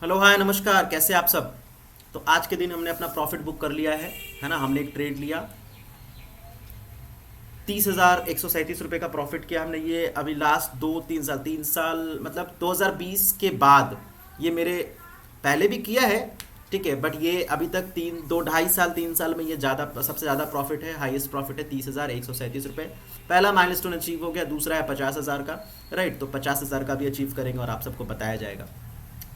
Hello hi नमस्कार, कैसे आप सब। तो आज के दिन हमने अपना प्रॉफिट बुक कर लिया है ना। हमने एक ट्रेड लिया, 30,137 रुपये का प्रॉफिट किया हमने। ये अभी लास्ट 2-3 साल, 3 साल मतलब 2020 के बाद ये मेरे पहले भी किया है, ठीक है। बट ये अभी तक 2 ढाई साल 3 साल में ये ज़्यादा सबसे ज़्यादा प्रॉफिट है, हाईएस्ट प्रॉफिट है 30,137 रुपये। पहला माइलस्टोन अचीव हो गया, दूसरा है 50,000 का। राइट, तो 50,000 का भी अचीव करेंगे और आप सबको बताया जाएगा।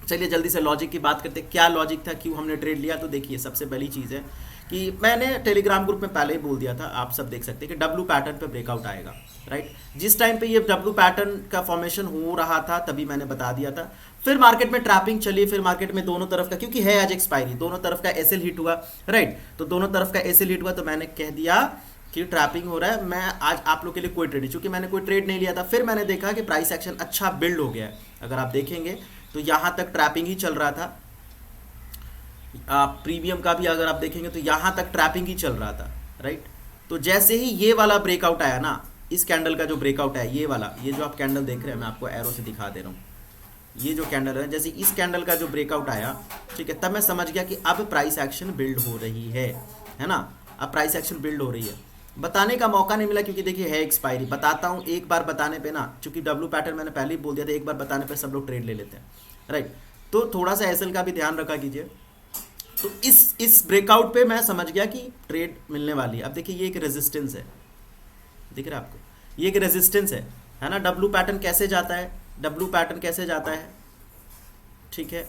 चलिए जल्दी से लॉजिक की बात करते हैं, क्या लॉजिक था, क्यों हमने ट्रेड लिया। तो देखिए, सबसे पहली चीज़ है कि मैंने टेलीग्राम ग्रुप में पहले ही बोल दिया था, आप सब देख सकते हैं कि डब्लू पैटर्न पे ब्रेकआउट आएगा। राइट, जिस टाइम पे ये डब्लू पैटर्न का फॉर्मेशन हो रहा था तभी मैंने बता दिया था। फिर मार्केट में ट्रैपिंग चली, फिर मार्केट में दोनों तरफ का, क्योंकि है आज एक्सपायरी, दोनों तरफ का एसएल हिट हुआ। राइट, तो दोनों तरफ का एसएल हिट हुआ, तो मैंने कह दिया कि ट्रैपिंग हो रहा है। मैं आज आप लोग के लिए कोई ट्रेड नहीं, चूंकि मैंने कोई ट्रेड नहीं लिया था। फिर मैंने देखा कि प्राइस एक्शन अच्छा बिल्ड हो गया है। अगर आप देखेंगे तो यहाँ तक ट्रैपिंग ही चल रहा था। प्रीमियम का भी अगर आप देखेंगे तो यहाँ तक ट्रैपिंग ही चल रहा था। राइट, तो जैसे ही ये वाला ब्रेकआउट आया ना, इस कैंडल का जो ब्रेकआउट है, ये वाला, ये जो आप कैंडल देख रहे हैं, मैं आपको एरो से दिखा दे रहा हूँ। ये जो कैंडल है, जैसे इस कैंडल का जो ब्रेकआउट आया, ठीक है, तब मैं समझ गया कि अब प्राइस एक्शन बिल्ड हो रही है ना। अब प्राइस एक्शन बिल्ड हो रही है। बताने का मौका नहीं मिला क्योंकि देखिए है एक्सपायरी। बताता हूँ एक बार बताने पे ना, क्योंकि डब्लू पैटर्न मैंने पहले ही बोल दिया था, एक बार बताने पे सब लोग ट्रेड ले लेते हैं। राइट, तो थोड़ा सा एसएल का भी ध्यान रखा कीजिए। तो इस ब्रेकआउट पे मैं समझ गया कि ट्रेड मिलने वाली है। अब देखिए, ये एक रेजिस्टेंस है, दिख रहा है आपको, ये एक रेजिस्टेंस है ना। डब्लू पैटर्न कैसे जाता है, डब्लू पैटर्न कैसे जाता है, ठीक है।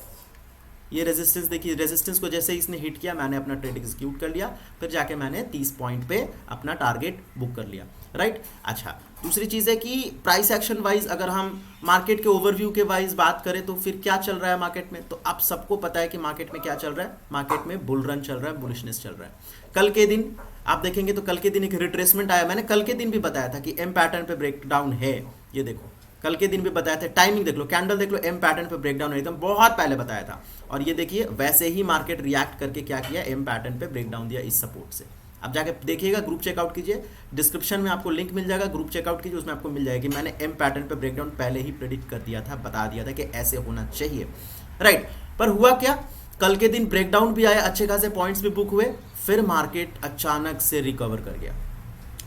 ये रेजिस्टेंस देखिए, रेजिस्टेंस को जैसे इसने हिट किया, मैंने अपना ट्रेड एग्जीक्यूट कर लिया। फिर जाके मैंने 30 पॉइंट पे अपना टारगेट बुक कर लिया। राइट, अच्छा, दूसरी चीज़ है कि प्राइस एक्शन वाइज अगर हम मार्केट के ओवरव्यू के वाइज बात करें तो फिर क्या चल रहा है मार्केट में। तो आप सबको पता है कि मार्केट में क्या चल रहा है। मार्केट में बुल रन चल रहा है, बुलिशनेस चल रहा है। कल के दिन आप देखेंगे तो कल के दिन एक रिट्रेसमेंट आया। मैंने कल के दिन भी बताया था कि एम पैटर्न पे ब्रेक डाउन है। ये देखो, कल के दिन भी बताया था। टाइमिंग देख लो, कैंडल देख लो, एम पैटर्न पे ब्रेकडाउन एकदम बहुत पहले बताया था। और ये देखिए, वैसे ही मार्केट रिएक्ट करके क्या किया, एम पैटर्न पे ब्रेकडाउन दिया इस सपोर्ट से। अब जाके देखिएगा, ग्रुप चेकआउट कीजिए, डिस्क्रिप्शन में आपको लिंक मिल जाएगा, ग्रुप चेकआउट कीजिए, उसमें आपको मिल जाएगा कि मैंने एम पैटर्न पे ब्रेकडाउन पहले ही प्रेडिक्ट कर दिया था, बता दिया था कि ऐसे होना चाहिए। राइट, पर हुआ क्या, कल के दिन ब्रेकडाउन भी आया, अच्छे खासे पॉइंट्स भी बुक हुए। फिर मार्केट अचानक से रिकवर कर गया,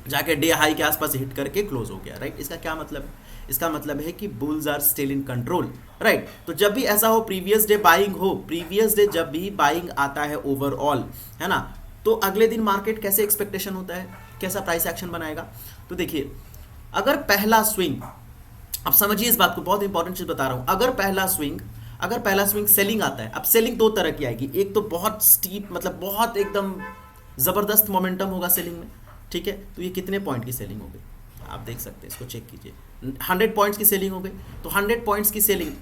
जाके डे हाई के आसपास हिट करके क्लोज हो गया। राइट, इसका क्या मतलब है, इसका मतलब है कि bulls are still in control. Right, तो जब भी ऐसा हो, प्रीवियस डे बाइंग हो, प्रीवियस डे जब भी बाइंग आता है ओवरऑल, है ना, तो अगले दिन मार्केट कैसे एक्सपेक्टेशन होता है, कैसा प्राइस एक्शन बनाएगा। तो देखिए, अगर पहला स्विंग, अब समझिए इस बात को, बहुत इंपॉर्टेंट चीज बता रहा हूं। अगर पहला स्विंग सेलिंग आता है, अब सेलिंग दो तरह की आएगी। एक तो बहुत स्टीप, मतलब बहुत एकदम जबरदस्त मोमेंटम होगा सेलिंग में, ठीक है। तो ये कितने पॉइंट की सेलिंग हो गई, आप देख सकते हैं, इसको चेक कीजिए। 100 पॉइंट्स की सेलिंग हो गई। तो 100 पॉइंट्स की सेलिंग,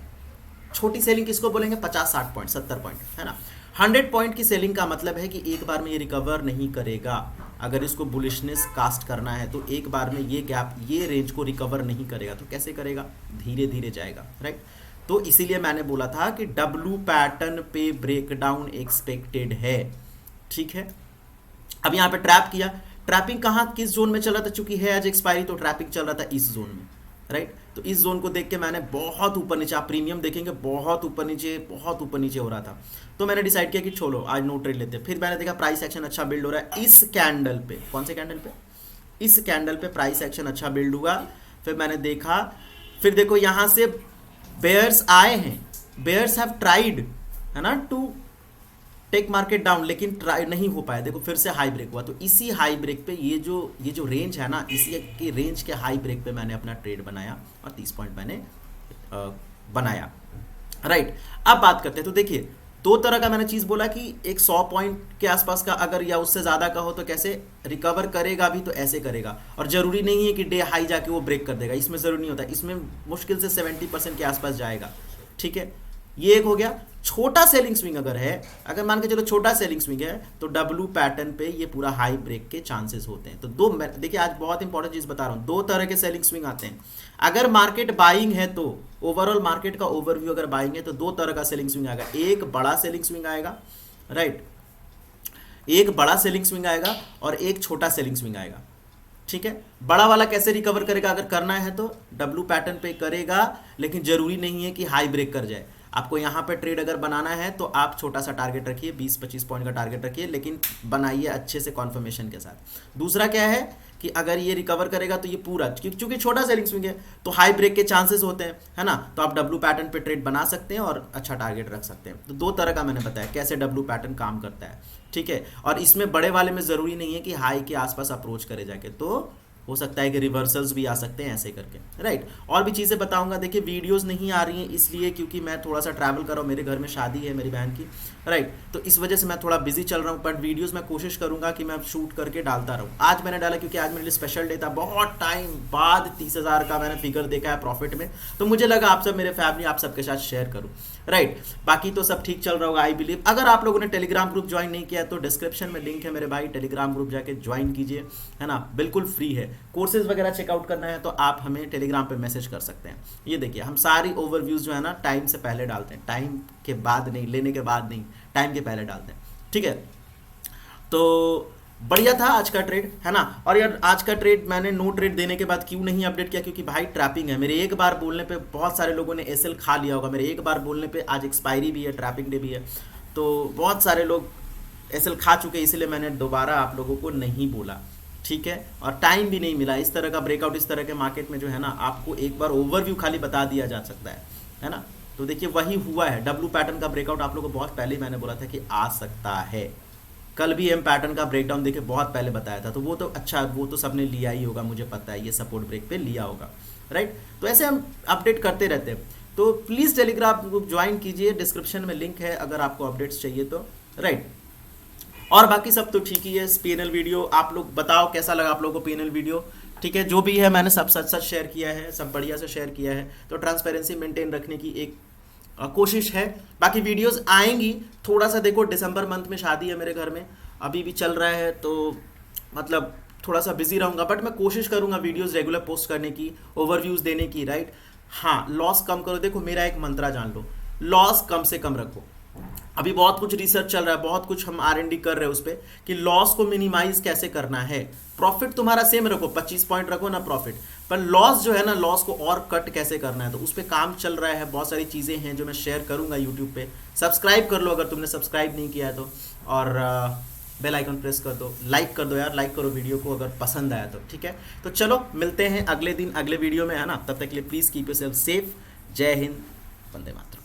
छोटी सेलिंग किसको बोलेंगे, 50-60 पॉइंट, 70 पॉइंट, है ना। 100 पॉइंट की सेलिंग का मतलब है कि एक बार में ये रिकवर नहीं करेगा। अगर इसको बुलिशनेस कास्ट करना है तो एक बार में ये गैप, ये रेंज को रिकवर नहीं करेगा। तो कैसे करेगा, धीरे धीरे जाएगा। राइट, तो इसीलिए मैंने बोला था कि डब्लू पैटर्न पे ब्रेकडाउन एक्सपेक्टेड है, ठीक है। अब यहाँ पे ट्रैप किया, ट्रैपिंग कहाँ, किस जोन में चल रहा था, चूंकि है आज एक्सपायरी, तो ट्रैपिंग चल रहा था इस जोन में। राइट, तो इस जोन को देख के मैंने बहुत ऊपर नीचे, आप प्रीमियम देखेंगे बहुत ऊपर नीचे, बहुत ऊपर नीचे हो रहा था। तो मैंने डिसाइड किया कि छोड़ो, आज नो ट्रेड लेते। फिर मैंने देखा प्राइस एक्शन अच्छा बिल्ड हो रहा है इस कैंडल पे। कौन से कैंडल पे, इस कैंडल पे प्राइस एक्शन अच्छा बिल्ड हुआ। फिर मैंने देखा, फिर देखो यहाँ से बेयर्स आए हैं, बेयर्स हैव ट्राइड, है ना, टू टेक मार्केट डाउन, लेकिन ट्राई नहीं हो पाया। देखो फिर से हाई ब्रेक हुआ। तो इसी हाई ब्रेक पे ये जो रेंज है ना, इसी के रेंज के हाई ब्रेक पे मैंने अपना ट्रेड बनाया और 30 पॉइंट मैंने बनाया। राइट, अब बात करते हैं। तो देखिए, दो तरह का मैंने चीज बोला कि एक 100 पॉइंट के आसपास का अगर या उससे ज्यादा का हो तो कैसे रिकवर करेगा, भी तो ऐसे करेगा। और जरूरी नहीं है कि डे हाई जाके वो ब्रेक कर देगा, इसमें जरूरी नहीं होता। इसमें मुश्किल से 70% के आसपास जाएगा, ठीक है। ये एक हो गया। छोटा सेलिंग स्विंग अगर है, अगर मान के चलो छोटा सेलिंग स्विंग है, तो डब्लू पैटर्न पे ये पूरा हाई ब्रेक के चांसेस होते हैं। तो देखिए, आज बहुत इंपॉर्टेंट चीज बता रहा हूं, दो तरह के सेलिंग स्विंग आते हैं। अगर मार्केट बाइंग है तो ओवरऑल मार्केट का ओवरव्यू अगर बाइंग है तो दो तरह का सेलिंग स्विंग आएगा। एक बड़ा सेलिंग स्विंग आएगा, राइट, एक बड़ा सेलिंग स्विंग आएगा और एक छोटा सेलिंग स्विंग आएगा, ठीक है। बड़ा वाला कैसे रिकवर करेगा, अगर करना है तो डब्लू पैटर्न पे करेगा, लेकिन जरूरी नहीं है कि हाई ब्रेक कर जाए। आपको यहाँ पे ट्रेड अगर बनाना है तो आप छोटा सा टारगेट रखिए, 20-25 पॉइंट का टारगेट रखिए, लेकिन बनाइए अच्छे से कॉन्फर्मेशन के साथ। दूसरा क्या है कि अगर ये रिकवर करेगा तो ये पूरा, क्योंकि छोटा सेलिंग स्विंग है तो हाई ब्रेक के चांसेस होते हैं, है ना, तो आप डब्ल्यू पैटर्न पे ट्रेड बना सकते हैं और अच्छा टारगेट रख सकते हैं। तो 2 तरह का मैंने बताया कैसे डब्ल्यू पैटर्न काम करता है, ठीक है। और इसमें बड़े वाले में ज़रूरी नहीं है कि हाई के आसपास अप्रोच करे जाके, तो हो सकता है कि रिवर्सल्स भी आ सकते हैं ऐसे करके, राइट। और भी चीज़ें बताऊंगा। देखिए वीडियोस नहीं आ रही हैं इसलिए क्योंकि मैं थोड़ा सा ट्रैवल कर रहा हूँ, मेरे घर में शादी है मेरी बहन की, राइट, तो इस वजह से मैं थोड़ा बिजी चल रहा हूँ, बट वीडियोस मैं कोशिश करूंगा कि मैं शूट करके डालता रहूँ। आज मैंने डाला क्योंकि आज मेरे लिए स्पेशल डे था, बहुत टाइम बाद 30,000 का मैंने फिगर देखा है प्रॉफिट में, तो मुझे लगा आप सब मेरे फैमिली आप सबके साथ शेयर करूँ, राइट। बाकी तो सब ठीक चल रहा होगा आई बिलीव। अगर आप लोगों ने टेलीग्राम ग्रुप ज्वाइन नहीं किया तो डिस्क्रिप्शन में लिंक है मेरे भाई, टेलीग्राम ग्रुप जाके ज्वाइन कीजिए, है ना, बिल्कुल फ्री है। कोर्सेज वगैरह चेकआउट करना है तो आप हमें टेलीग्राम पे मैसेज कर सकते हैं। ये देखिए हम सारी ओवरव्यूज जो है ना टाइम से पहले डालते हैं, टाइम के बाद नहीं, लेने के बाद नहीं, टाइम के पहले डालते हैं, ठीक है। तो बढ़िया था आज का ट्रेड, है ना। और यार आज का ट्रेड मैंने नो ट्रेड देने के बाद क्यों नहीं अपडेट किया, क्योंकि भाई ट्रैपिंग है। मेरे एक बार बोलने पे बहुत सारे लोगों ने एसएल खा लिया होगा, मेरे एक बार बोलने पे आज एक्सपायरी भी है, ट्रैपिंग डे भी है, तो बहुत सारे लोग एसएल खा चुके, इसलिए मैंने दोबारा आप लोगों को नहीं बोला, ठीक है। और टाइम भी नहीं मिला। इस तरह का ब्रेकआउट, इस तरह के मार्केट में जो है ना आपको एक बार ओवरव्यू खाली बता दिया जा सकता है ना। तो देखिए वही हुआ है, डब्ल्यू पैटर्न का ब्रेकआउट आप लोगों को बहुत पहले ही मैंने बोला था कि आ सकता है। कल भी एम पैटर्न का ब्रेकडाउन देखिए बहुत पहले बताया था, तो वो तो अच्छा, वो तो सबने लिया ही होगा, मुझे पता है ये सपोर्ट ब्रेक पे लिया होगा, राइट। तो ऐसे हम अपडेट करते रहते हैं, तो प्लीज़ टेलीग्राम ग्रुप ज्वाइन कीजिए, डिस्क्रिप्शन में लिंक है अगर आपको अपडेट्स चाहिए तो, राइट। और बाकी सब तो ठीक ही है। पीएनएल वीडियो आप लोग बताओ कैसा लगा आप लोगों को पीएनएल वीडियो, ठीक है। जो भी है मैंने सब सच सच शेयर किया है, सब बढ़िया से शेयर किया है, तो ट्रांसपेरेंसी मेंटेन रखने की एक कोशिश है। बाकी वीडियोस आएंगी, थोड़ा सा देखो दिसंबर मंथ में शादी है मेरे घर में, अभी भी चल रहा है, तो मतलब थोड़ा सा बिजी रहूँगा, बट मैं कोशिश करूँगा वीडियोस रेगुलर पोस्ट करने की, ओवरव्यूज़ देने की, राइट। हाँ, लॉस कम करो। देखो मेरा एक मंत्रा जान लो, लॉस कम से कम रखो। अभी बहुत कुछ रिसर्च चल रहा है, बहुत कुछ हम R&D कर रहे हैं उस पर कि लॉस को मिनिमाइज कैसे करना है। प्रॉफिट तुम्हारा सेम रखो, 25 पॉइंट रखो ना प्रॉफिट, पर लॉस जो है ना, लॉस को और कट कैसे करना है, तो उस पर काम चल रहा है। बहुत सारी चीज़ें हैं जो मैं शेयर करूंगा यूट्यूब पे। सब्सक्राइब कर लो अगर तुमने सब्सक्राइब नहीं किया है तो, और बेल आइकन प्रेस कर दो, लाइक कर दो यार, लाइक करो वीडियो को अगर पसंद आया तो, ठीक है। तो चलो मिलते हैं अगले दिन अगले वीडियो में, है ना। तब तक के लिए प्लीज़ कीप योरसेल्फ सेफ। जय हिंद, वंदे मातरम।